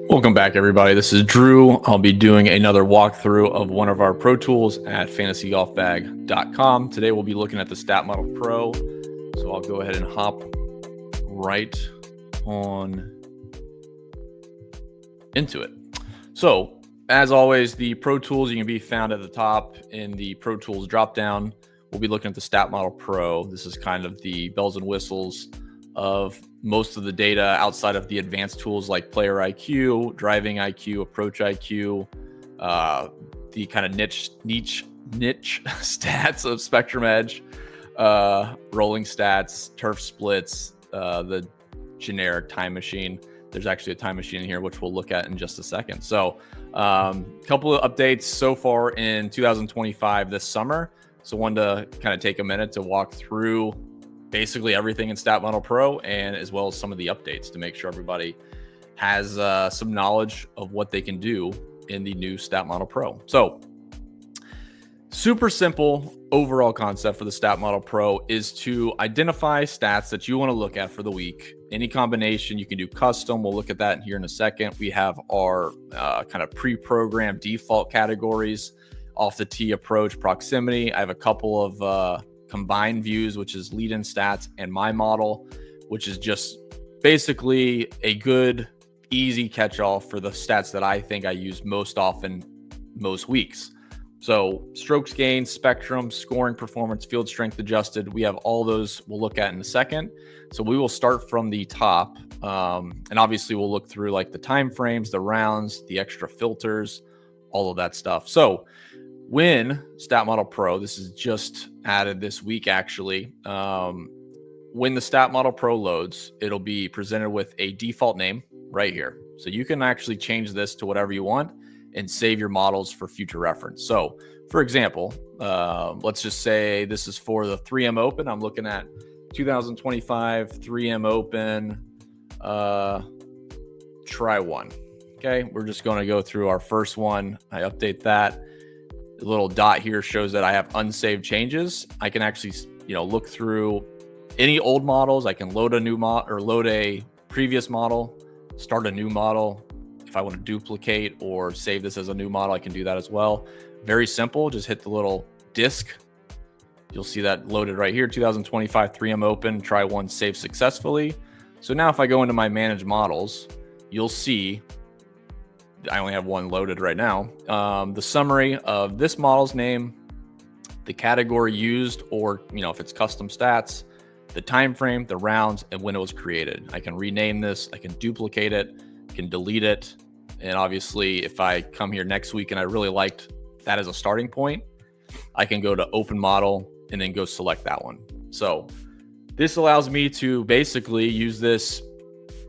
Welcome back, everybody. This is Drew. I'll be doing another walkthrough of one of our pro tools at fantasygolfbag.com. Today, we'll be looking at the StatModel Pro. So I'll go ahead and hop right on into it. So as always, the pro tools, you can be found at the top in the pro tools dropdown. We'll be looking at the StatModel Pro. This is kind of the bells and whistles of most of the data outside of the advanced tools like player IQ, driving IQ, approach IQ, the kind of niche stats of Spectrum Edge, rolling stats, turf splits, the generic time machine. There's actually a time machine in here, which we'll look at in just a second. So a couple of updates so far in 2025 this summer. So wanted to kind of take a minute to walk through basically everything in StatModel Pro, and as well as some of the updates to make sure everybody has some knowledge of what they can do in the new StatModel Pro. So super simple overall concept for the StatModel Pro is to identify stats that you want to look at for the week. Any combination, you can do custom. We'll look at that here in a second. We have our kind of pre-programmed default categories: off the tee, approach, proximity. I have a couple of combined views, which is lead-in stats, and my model, which is just basically a good, easy catch-all for the stats that I think I use most often, most weeks. So strokes gained, spectrum, scoring performance, field strength adjusted. We have all those we'll look at in a second. So we will start from the top. And obviously we'll look through like the time frames, the rounds, the extra filters, all of that stuff. So when StatModel Pro, this is just added this week actually, when the StatModel Pro loads, it'll be presented with a default name right here. So you can actually change this to whatever you want and save your models for future reference. So for example, let's just say this is for the 3M Open. I'm looking at 2025 3M Open, try one. Okay, we're just going to go through our first one. I update that. The little dot here shows that I have unsaved changes. I can actually, look through any old models. I can load a new model or load a previous model, start a new model. If I want to duplicate or save this as a new model, I can do that as well. Very simple. Just hit the little disk. You'll see that loaded right here. 2025 3M Open, try one, save successfully. So now if I go into my manage models, you'll see I only have one loaded right now. The summary of this model's name, the category used, or if it's custom stats, the time frame, the rounds, and when it was created. I can rename this, I can duplicate it, can delete it. And obviously if I come here next week and I really liked that as a starting point, I can go to open model and then go select that one. So this allows me to basically use this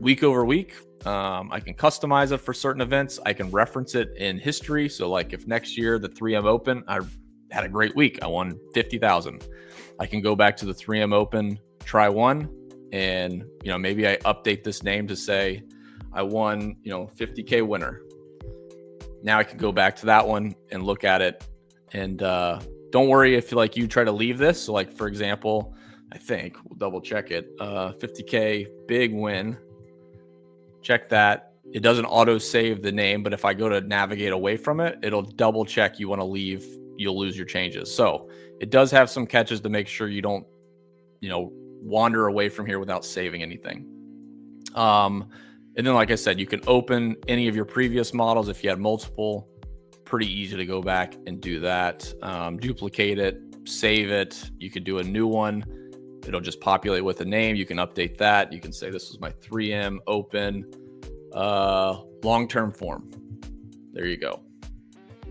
week over week. I can customize it for certain events. I can reference it in history. So like if next year, the 3M Open, I had a great week, I won 50,000. I can go back to the 3M Open, try one, and, maybe I update this name to say I won, 50K winner. Now I can go back to that one and look at it. And don't worry if you try to leave this. So like, for example, I think we'll double check it. 50K big win. Check that. It doesn't auto save the name, but if I go to navigate away from it, it'll double check you want to leave, you'll lose your changes. So it does have some catches to make sure you don't, wander away from here without saving anything. And then, like I said, you can open any of your previous models. If you had multiple, pretty easy to go back and do that. Duplicate it, save it. You could do a new one. It'll just populate with a name. You can update that. You can say this was my 3M Open long-term form. There you go.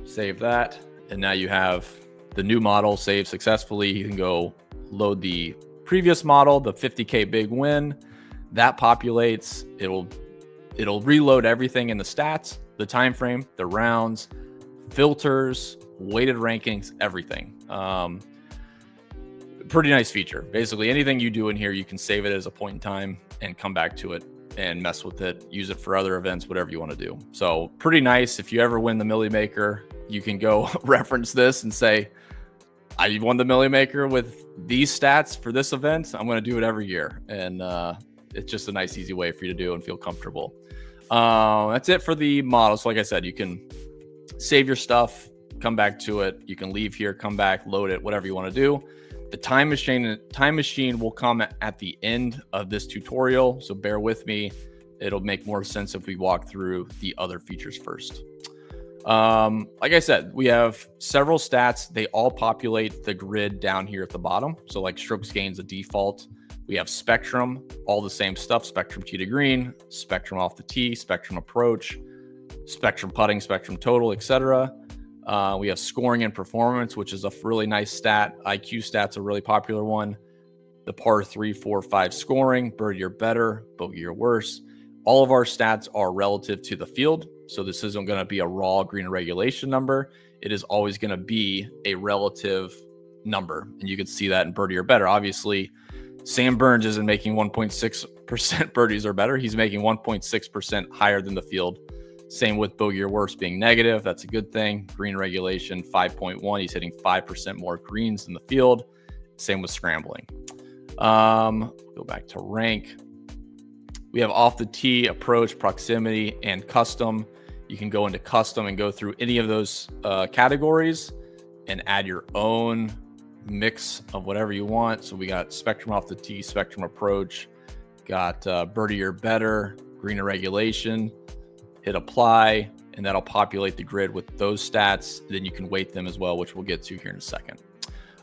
Save that. And now you have the new model saved successfully. You can go load the previous model, the 50K big win. That populates. It'll reload everything in the stats, the time frame, the rounds, filters, weighted rankings, everything. Pretty nice feature. Basically anything you do in here, you can save it as a point in time and come back to it and mess with it, use it for other events, whatever you want to do. So pretty nice. If you ever win the Millie Maker, you can go reference this and say, I won the Millie Maker with these stats for this event. I'm going to do it every year. And it's just a nice, easy way for you to do and feel comfortable. That's it for the model. So like I said, you can save your stuff, come back to it. You can leave here, come back, load it, whatever you want to do. The time machine will come at the end of this tutorial, so bear with me. It'll make more sense if we walk through the other features first. Like I said, we have several stats. They all populate the grid down here at the bottom. So like strokes gain's a default. We have spectrum, all the same stuff: spectrum tee to green, spectrum off the tee, spectrum approach, spectrum putting, spectrum total, etc. We have scoring and performance, which is a really nice stat. IQ stat's a really popular one. The par 3, 4, 5 scoring, birdie or better, bogey or worse. All of our stats are relative to the field. So this isn't going to be a raw green regulation number. It is always going to be a relative number. And you can see that in birdie or better. Obviously, Sam Burns isn't making 1.6% birdies or better. He's making 1.6% higher than the field. Same with bogey or worse being negative. That's a good thing. Green regulation 5.1. He's hitting 5% more greens than the field. Same with scrambling. Go back to rank. We have off the tee, approach, proximity, and custom. You can go into custom and go through any of those categories and add your own mix of whatever you want. So we got spectrum off the tee, spectrum approach, got birdie or better, green regulation. Hit apply, and that'll populate the grid with those stats. Then you can weight them as well, which we'll get to here in a second.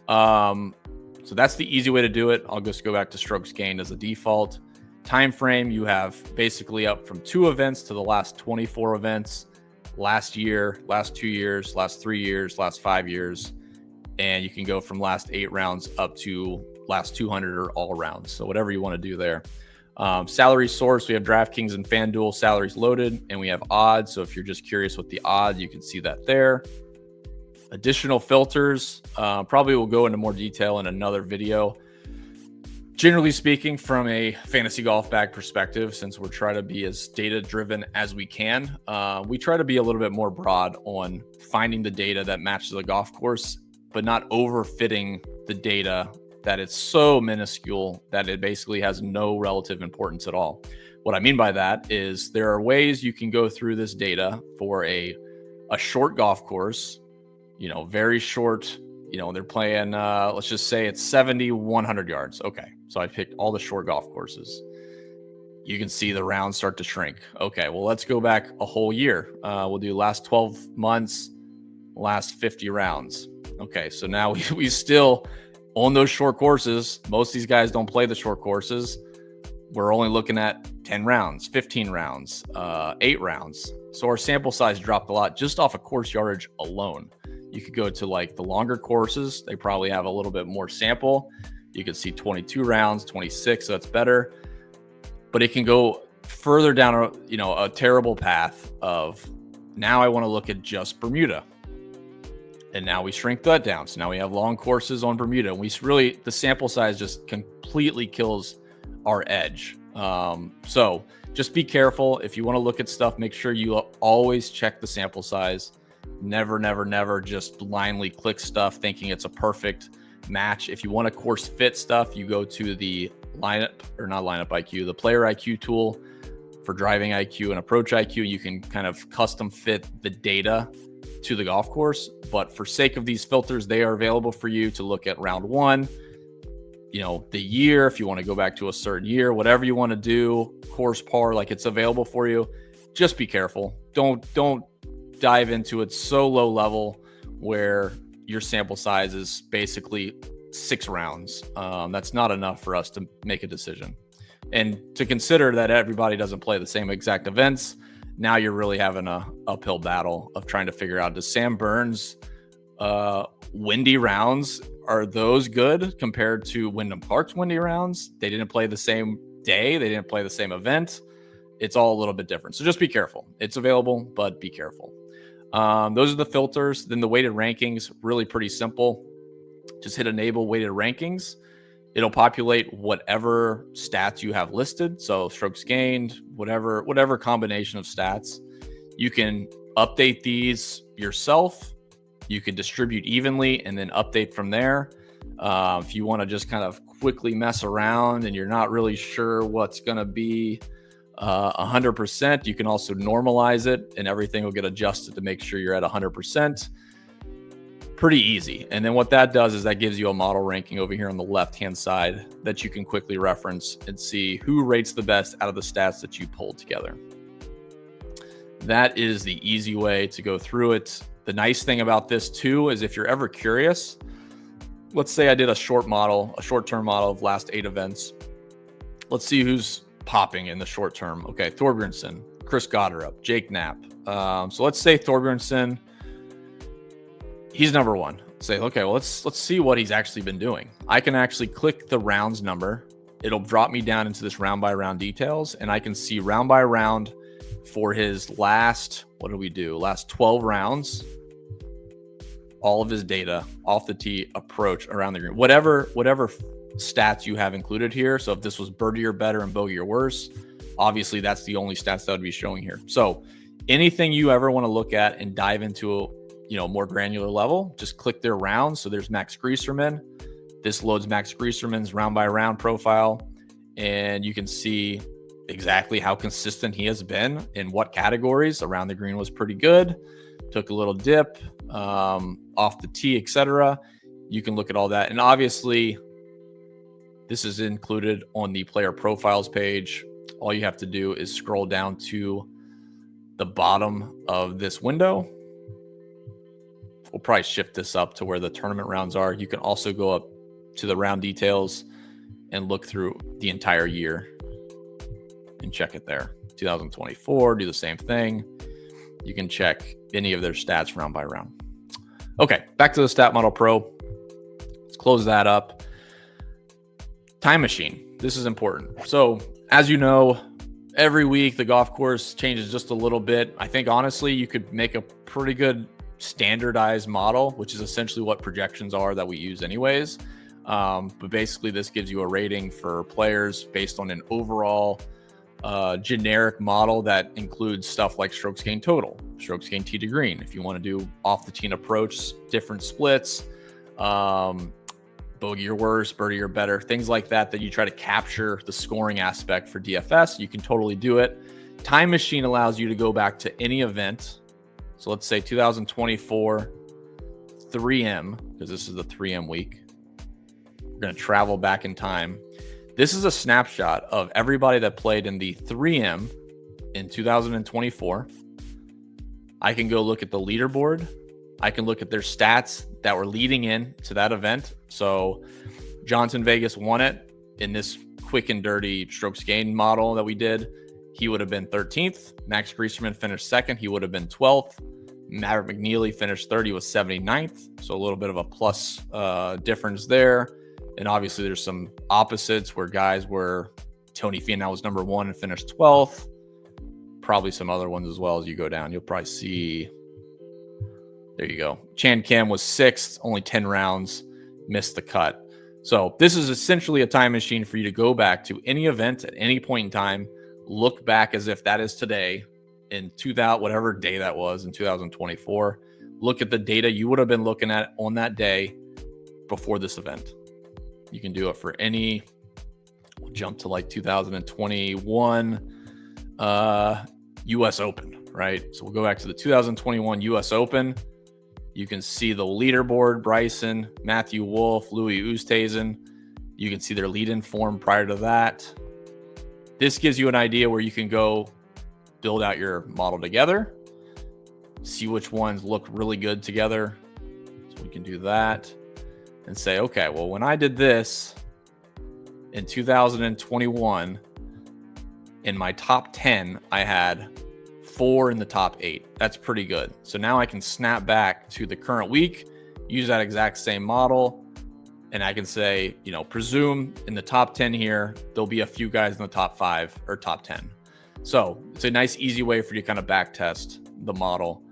So that's the easy way to do it. I'll just go back to strokes gained as a default. Time frame, you have basically up from 2 events to the last 24 events, last year, last 2 years, last 3 years, last 5 years, and you can go from last 8 rounds up to last 200 or all rounds. So whatever you want to do there. Salary source, we have DraftKings and FanDuel salaries loaded, and we have odds. So if you're just curious what the odds, you can see that there. Additional filters, probably will go into more detail in another video. Generally speaking, from a fantasy golf bag perspective, since we're trying to be as data driven as we can, we try to be a little bit more broad on finding the data that matches a golf course, but not overfitting the data that it's so minuscule that it basically has no relative importance at all. What I mean by that is there are ways you can go through this data for a short golf course, very short, they're playing, let's just say it's 70, 100 yards. Okay. So I picked all the short golf courses. You can see the rounds start to shrink. Okay. Well, let's go back a whole year. We'll do last 12 months, last 50 rounds. Okay. So now we still on those short courses. Most of these guys don't play the short courses. We're only looking at 10 rounds, 15 rounds, 8 rounds. So our sample size dropped a lot just off of course yardage alone. You could go to like the longer courses. They probably have a little bit more sample. You could see 22 rounds, 26. So that's better. But it can go further down a terrible path of now I want to look at just Bermuda. And now we shrink that down. So now we have long courses on Bermuda. And the sample size just completely kills our edge. So just be careful. If you want to look at stuff, make sure you always check the sample size. Never just blindly click stuff thinking it's a perfect match. If you want to course fit stuff, you go to the lineup IQ, the player IQ tool for driving IQ and approach IQ. You can kind of custom fit the data to the golf course. But for sake of these filters, they are available for you to look at round 1, the year, if you want to go back to a certain year, whatever you want to do, course par, like it's available for you. Just be careful. Don't dive into it so low level where your sample size is basically 6 rounds. That's not enough for us to make a decision. And to consider that everybody doesn't play the same exact events, now you're really having a uphill battle of trying to figure out, does Sam Burns windy rounds, are those good compared to Wyndham Clark's windy rounds? They didn't play the same day. They didn't play the same event. It's all a little bit different. So just be careful. It's available, but be careful. Those are the filters. Then the weighted rankings, really pretty simple. Just hit enable weighted rankings. It'll populate whatever stats you have listed. So strokes gained, whatever combination of stats. You can update these yourself. You can distribute evenly and then update from there. If you want to just kind of quickly mess around and you're not really sure what's going to be 100%. You can also normalize it and everything will get adjusted to make sure you're at 100%. Pretty easy. And then what that does is that gives you a model ranking over here on the left-hand side that you can quickly reference and see who rates the best out of the stats that you pulled together. That is the easy way to go through it. The nice thing about this too is if you're ever curious, let's say I did a short-term model of last 8 events. Let's see who's popping in the short term. Okay, Thorbjornsson, Chris Goddard, Jake Knapp. So let's say Thorbjornsson, he's number 1. Say, okay, well, let's see what he's actually been doing. I can actually click the rounds number. It'll drop me down into this round by round details, and I can see round by round for his last, what did we do? Last 12 rounds, all of his data off the tee, approach, around the green, whatever stats you have included here. So if this was birdie or better and bogey or worse, obviously that's the only stats that would be showing here. So anything you ever want to look at and dive into a more granular level, just click their rounds. So there's Max Grieserman. This loads Max Grieserman's round by round profile, and you can see exactly how consistent he has been in what categories. Around the green was pretty good, took a little dip, off the tee, etc. You can look at all that, and obviously this is included on the player profiles page. All you have to do is scroll down to the bottom of this window. We'll probably shift this up to where the tournament rounds are. You can also go up to the round details and look through the entire year and check it there. 2024, do the same thing. You can check any of their stats round by round. Okay, back to the StatModel Pro. Let's close that up. Time machine. This is important. So as you know, every week the golf course changes just a little bit. I think honestly, you could make a pretty good standardized model, which is essentially what projections are that we use anyways. But basically this gives you a rating for players based on an overall generic model that includes stuff like strokes gained total, strokes gained tee to green. If you want to do off the tee approach, different splits, bogey or worse, birdie or better, things like that, that you try to capture the scoring aspect for DFS, you can totally do it. Time Machine allows you to go back to any event. So let's say 2024 3M, because this is the 3M week. We're going to travel back in time. This is a snapshot of everybody that played in the 3M in 2024. I can go look at the leaderboard. I can look at their stats that were leading in to that event. So Johnson Vegas won it in this quick and dirty strokes gained model that we did. He would have been 13th. Max Grieserman finished 2nd. He would have been 12th. Maverick McNeely finished 30, was 79th. So a little bit of a plus difference there. And obviously there's some opposites where guys were, Tony Finau was number 1 and finished 12th. Probably some other ones as well as you go down. You'll probably see, there you go. Chan Kim was 6th, only 10 rounds, missed the cut. So this is essentially a time machine for you to go back to any event at any point in time, look back as if that is today in 2000, whatever day that was in 2024. Look at the data you would have been looking at on that day before this event. You can do it for any, we'll jump to like 2021 US Open, right? So we'll go back to the 2021 US Open. You can see the leaderboard, Bryson, Matthew Wolff, Louis Oosthuizen. You can see their lead-in form prior to that. This gives you an idea where you can go build out your model together, see which ones look really good together. So we can do that and say, okay, well, when I did this in 2021, in my top 10, I had 4 in the top 8. That's pretty good. So now I can snap back to the current week, use that exact same model, and I can say, presume in the top 10 here, there'll be a few guys in the top 5 or top 10. So it's a nice, easy way for you to kind of back test the model.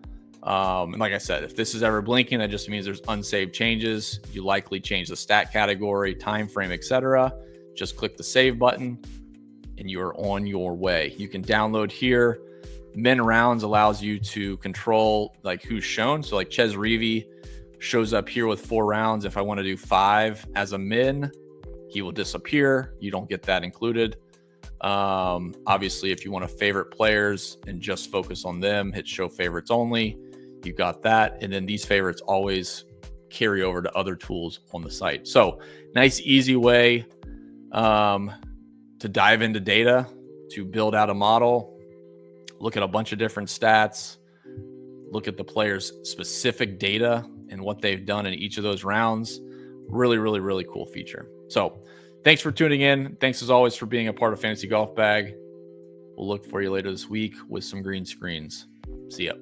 And like I said, if this is ever blinking, that just means there's unsaved changes. You likely change the stat category, time frame, etc. Just click the save button and you are on your way. You can download here. Min rounds allows you to control like who's shown. So like Ches Reavie shows up here with 4 rounds. If I want to do 5 as a min, he will disappear. You don't get that included. Obviously, if you want to favorite players and just focus on them, hit show favorites only. You got that. And then these favorites always carry over to other tools on the site. So nice, easy way to dive into data, to build out a model, look at a bunch of different stats, look at the players' specific data and what they've done in each of those rounds. Really, really, really cool feature. So thanks for tuning in. Thanks as always for being a part of Fantasy Golf Bag. We'll look for you later this week with some green screens. See ya.